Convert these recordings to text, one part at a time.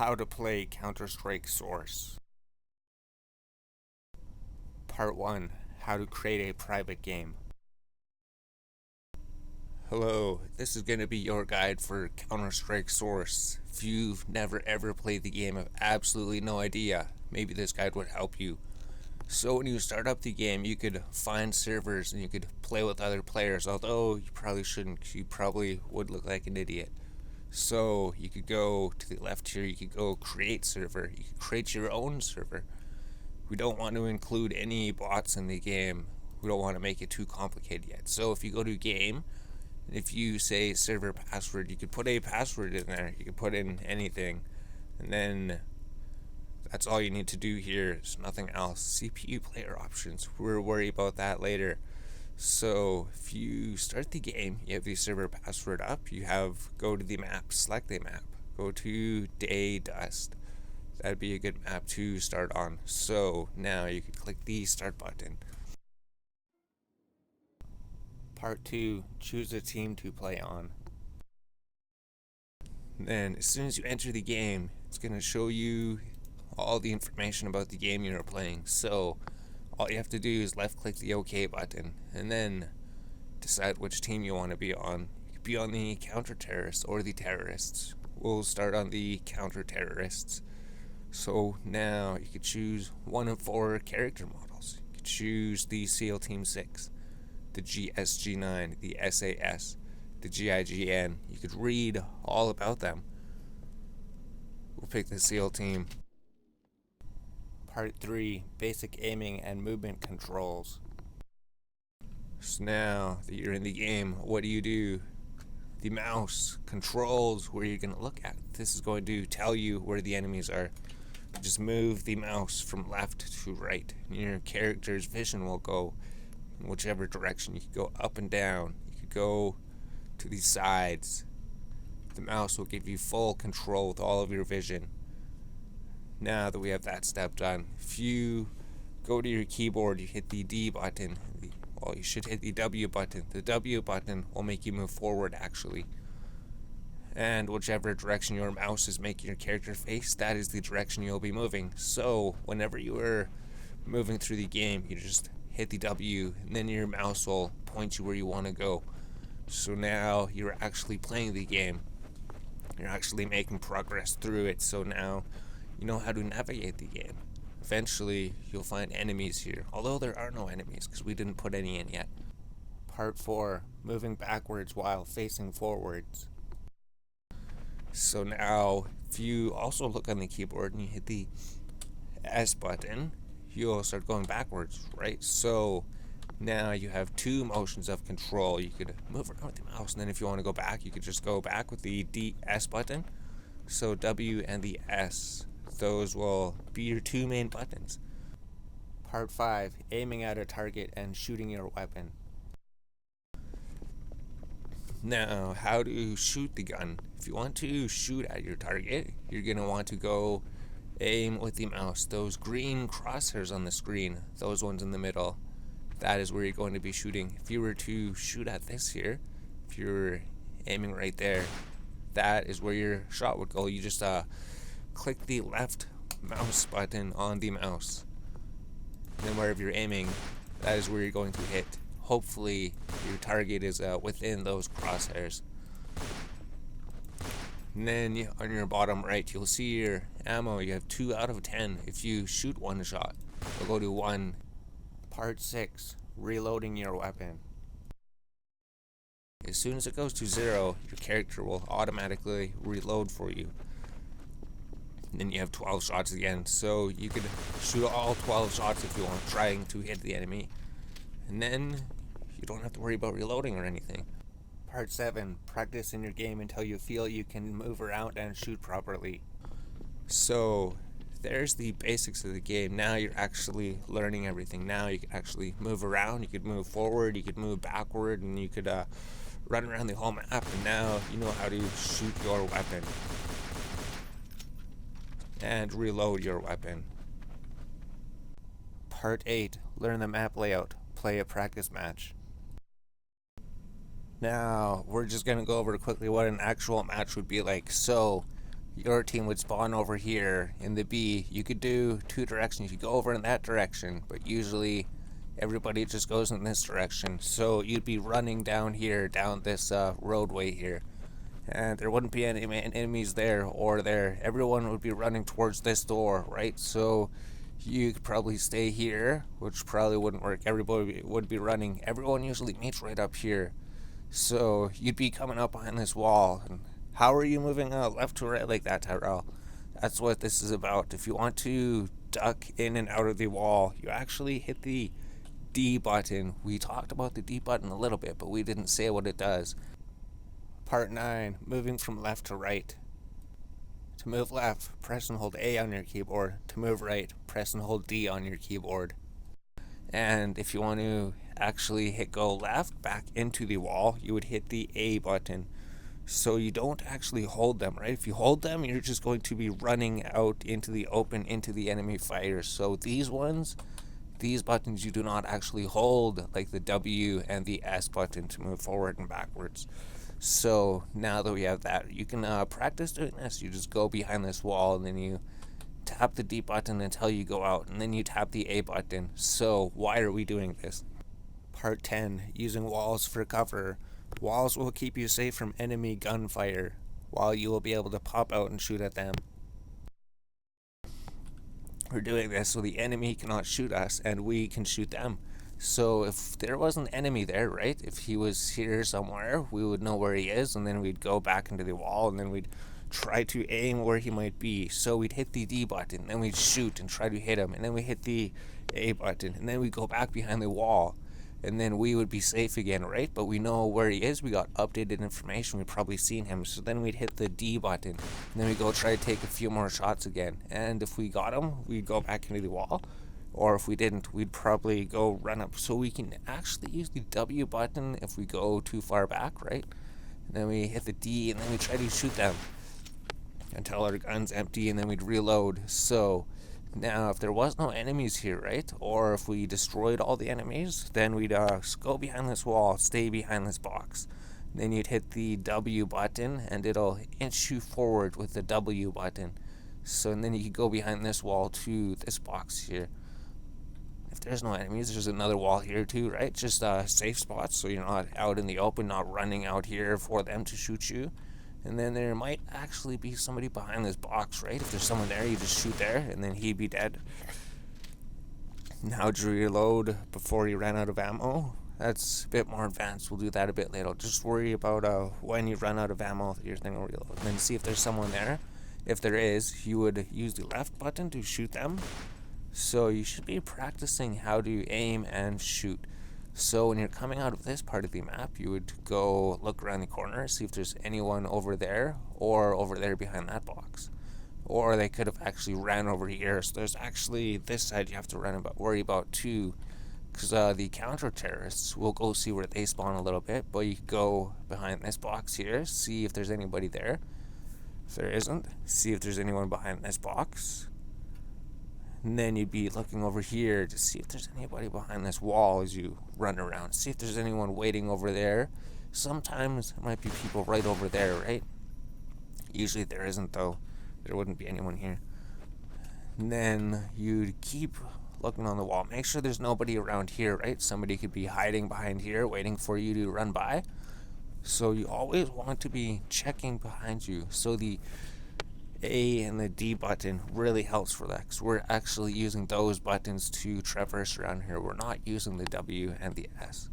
How to play Counterstrike Source. Part 1. How to create a private game. Hello, this is going to be your guide for Counterstrike Source. If you've never ever played the game, have absolutely no idea, maybe this guide would help you. So when you start up the game, you could find servers and you could play with other players, although you probably shouldn't, you probably would look like an idiot. So you could go to the left here, you could go create server, you could create your own server. We don't want to include any bots in the game. We don't want to make it too complicated yet. So if you go to game, if you say server password, you could put a password in there. You could put in anything. And then that's all you need to do here. There's nothing else. CPU player options, we'll worry about that later. So if you start the game, you have the server password up, you have go to the map, select a map, go to day dust. That'd be a good map to start on. So now you can click the start button. Part 2, choose a team to play on. Then as soon as you enter the game, it's going to show you all the information about the game you're playing. So all you have to do is left click the OK button and then decide which team you want to be on. You could be on the counter-terrorists or the terrorists. We'll start on the counter-terrorists. So now you could choose one of 4 character models. You could choose the SEAL Team 6, the GSG-9, the SAS, the GIGN. You could read all about them. We'll pick the SEAL team. Part 3, basic aiming and movement controls. So now that you're in the game, what do? The mouse controls where you're going to look at. This is going to tell you where the enemies are. Just move the mouse from left to right. And your character's vision will go in whichever direction. You could go up and down. You could go to the sides. The mouse will give you full control with all of your vision. Now that we have that step done, if you go to your keyboard, you hit the D button. Well, you should hit the W button. The W button will make you move forward, actually. And whichever direction your mouse is making your character face, that is the direction you'll be moving. So whenever you are moving through the game, you just hit the W, and then your mouse will point you where you want to go. So now you're actually playing the game. You're actually making progress through it. So now you know how to navigate the game. Eventually, you'll find enemies here, although there are no enemies because we didn't put any in yet. Part 4, moving backwards while facing forwards. So now, if you also look on the keyboard and you hit the S button, you'll start going backwards, right? So now you have 2 motions of control. You could move around with the mouse, and then if you want to go back, you could just go back with the DS button. So W and the S, those will be your 2 main buttons. Part 5, aiming at a target and shooting your weapon. Now, how to shoot the gun. If you want to shoot at your target, you're going to want to go aim with the mouse. Those green crosshairs on the screen, those ones in the middle, that is where you're going to be shooting. If you were to shoot at this here, if you're aiming right there, that is where your shot would go. You just click the left mouse button on the mouse. And then wherever you're aiming, that is where you're going to hit. Hopefully your target is within those crosshairs. And then on your bottom right, you'll see your ammo. You have 2 out of 10. If you shoot 1 shot, it'll go to 1. Part 6, reloading your weapon. As soon as it goes to 0, your character will automatically reload for you. And then you have 12 shots again, so you could shoot all 12 shots if you want, trying to hit the enemy. And then you don't have to worry about reloading or anything. Part 7, practice in your game until you feel you can move around and shoot properly. So there's the basics of the game. Now you're actually learning everything. Now you can actually move around, you could move forward, you could move backward, and you could run around the whole map. And now you know how to shoot your weapon and reload your weapon. Part 8, learn the map layout. Play a practice match. Now, we're just going to go over quickly what an actual match would be like. So, your team would spawn over here in the B. You could do two directions. You could go over in that direction, but usually everybody just goes in this direction. So you'd be running down here, down this roadway here. And there wouldn't be any enemies there or there. Everyone would be running towards this door, right? So you could probably stay here, which probably wouldn't work. Everybody would be running. Everyone usually meets right up here. So you'd be coming up behind this wall. And how are you moving left to right like that, Tyrell? That's what this is about. If you want to duck in and out of the wall, you actually hit the D button. We talked about the D button a little bit, but we didn't say what it does. Part 9, moving from left to right. To move left, press and hold A on your keyboard. To move right, press and hold D on your keyboard. And if you want to actually hit go left back into the wall, you would hit the A button. So you don't actually hold them, right? If you hold them, you're just going to be running out into the open, into the enemy fighters. So these buttons you do not actually hold, like the W and the S button to move forward and backwards. So now that we have that, you can practice doing this. You just go behind this wall and then you tap the D button until you go out, and then you tap the A button. So why are we doing this? Part 10, using walls for cover. Walls will keep you safe from enemy gunfire, while you will be able to pop out and shoot at them. We're doing this so the enemy cannot shoot us and we can shoot them. So if there was an enemy there, right, if he was here somewhere, we would know where he is, and then we'd go back into the wall, and then we'd try to aim where he might be. So we'd hit the D button, then we'd shoot and try to hit him, and then we hit the A button, and then we'd go back behind the wall, and then we would be safe again, right? But we know where he is. We got updated information. We'd probably seen him. So then we'd hit the D button, and then we'd go try to take a few more shots again. And if we got him, we'd go back into the wall. Or if we didn't, we'd probably go run up. So we can actually use the W button if we go too far back, right? And then we hit the D, and then we try to shoot them until our gun's empty, and then we'd reload. So now if there was no enemies here, right, or if we destroyed all the enemies, then we'd go behind this wall, stay behind this box. Then you'd hit the W button, and it'll inch you forward with the W button. So and then you could go behind this wall to this box here. If there's no enemies, there's another wall here too, right? Just safe spots, so you're not out in the open, not running out here for them to shoot you. And then there might actually be somebody behind this box, right? If there's someone there, you just shoot there, and then he'd be dead. Now to reload before you ran out of ammo. That's a bit more advanced. We'll do that a bit later. Just worry about when you run out of ammo, your thing will reload. And then see if there's someone there. If there is, you would use the left button to shoot them. So you should be practicing how to aim and shoot. So when you're coming out of this part of the map, you would go look around the corner, see if there's anyone over there or over there behind that box. Or they could have actually ran over here. So there's actually this side you have to worry about too, because the counter-terrorists, we'll go see where they spawn a little bit, but you could go behind this box here, see if there's anybody there. If there isn't, see if there's anyone behind this box. And then you'd be looking over here to see if there's anybody behind this wall as you run around. See if there's anyone waiting over there. Sometimes there might be people right over there, right? Usually there isn't, though. There wouldn't be anyone here. And then you'd keep looking on the wall. Make sure there's nobody around here, right? Somebody could be hiding behind here, waiting for you to run by. So you always want to be checking behind you. So the A and the D button really helps for that, because we're actually using those buttons to traverse around here. We're not using the W and the S.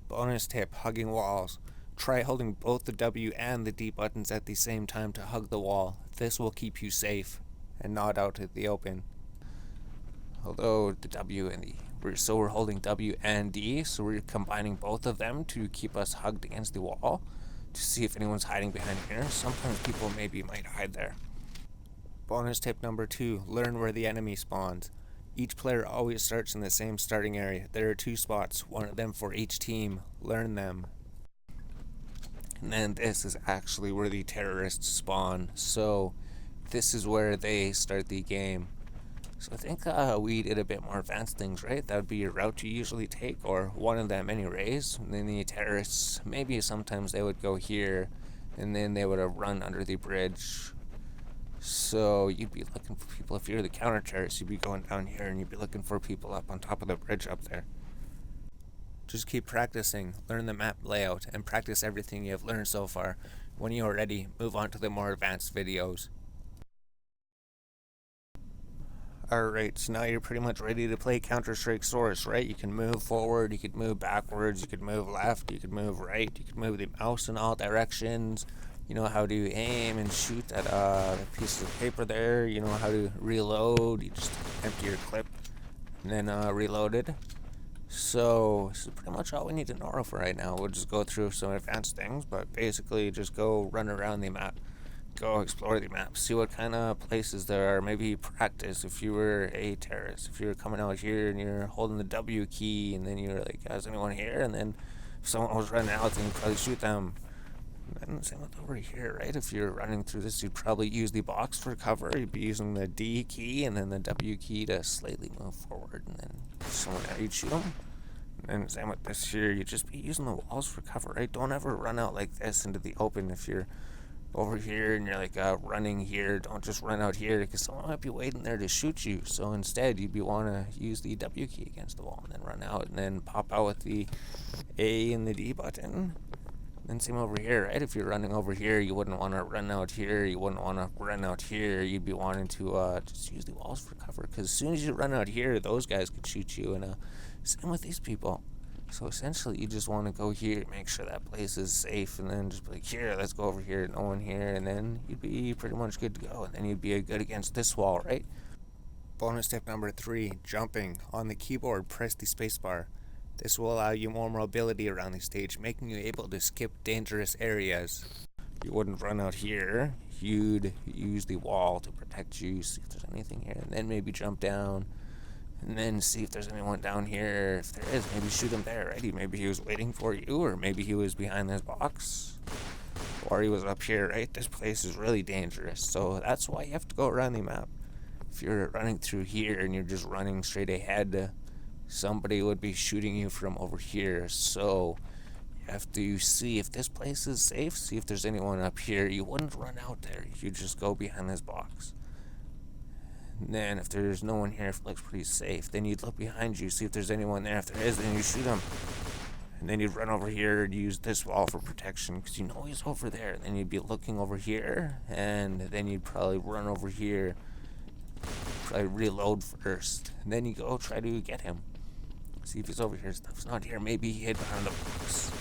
Bonus tip, hugging walls. Try holding both the W and the D buttons at the same time to hug the wall. This will keep you safe and not out in the open. Although the W and the we're holding W and D, so we're combining both of them to keep us hugged against the wall to see if anyone's hiding behind here. Sometimes people might hide there. Bonus tip number 2, learn where the enemy spawns. Each player always starts in the same starting area. There are 2 spots, one of them for each team. Learn them. And then this is actually where the terrorists spawn. So this is where they start the game. So I think we did a bit more advanced things, right? That would be your route you usually take, or one of them anyways. And then the terrorists, maybe sometimes they would go here, and then they would have run under the bridge. So you'd be looking for people. If you're the counter terrorist, you'd be going down here and you'd be looking for people up on top of the bridge up there. Just keep practicing, learn the map layout, and practice everything you have learned so far. When you are ready, move on to the more advanced videos. Alright, so now you're pretty much ready to play Counterstrike Source, right? You can move forward, you could move backwards, you could move left, you could move right, you could move the mouse in all directions. You know how to aim and shoot at the piece of paper there. You know how to reload. You just empty your clip and then reload it. So this is pretty much all we need to know for right now. We'll just go through some advanced things, but basically just go run around the map. Go explore the map, see what kind of places there are, maybe practice if you were a terrorist. If you were coming out here and you're holding the W key and then you're like, is anyone here? And then if someone was running out, then you'd probably shoot them. And the same with over here, right? If you're running through this, you'd probably use the box for cover. You'd be using the D key and then the W key to slightly move forward. And then if someone there, you'd shoot them. And same with this here, you'd just be using the walls for cover, right? Don't ever run out like this into the open. If you're over here and you're like running here, don't just run out here because someone might be waiting there to shoot you. So instead you'd be want to use the W key against the wall and then run out and then pop out with the A and the D button. And same over here, right? If you're running over here, you wouldn't want to run out here, you wouldn't want to run out here. You'd be wanting to just use the walls for cover, because as soon as you run out here, those guys could shoot you. And same with these people. So essentially, you just want to go here, make sure that place is safe, and then just be like, here, let's go over here, no one here, and then you'd be pretty much good to go. And then you'd be good against this wall, right? Bonus tip number 3, jumping. On the keyboard, press the spacebar. This will allow you more mobility around the stage, making you able to skip dangerous areas. You wouldn't run out here, you'd use the wall to protect you, see if there's anything here, and then maybe jump down. And then see if there's anyone down here. If there is, maybe shoot him there, right? Maybe he was waiting for you, or maybe he was behind this box, or he was up here, right? This place is really dangerous, so that's why you have to go around the map. If you're running through here and you're just running straight ahead, somebody would be shooting you from over here. So you have to see if this place is safe, see if there's anyone up here. You wouldn't run out there, you just go behind this box. And then if there's no one here, if it looks pretty safe, then you'd look behind you, see if there's anyone there. If there is, then you shoot him. And then you'd run over here and use this wall for protection, because you know he's over there. And then you'd be looking over here, and then you'd probably run over here, probably reload first, and then you go try to get him. See if he's over here. Stuff's not here. Maybe he hid behind the box.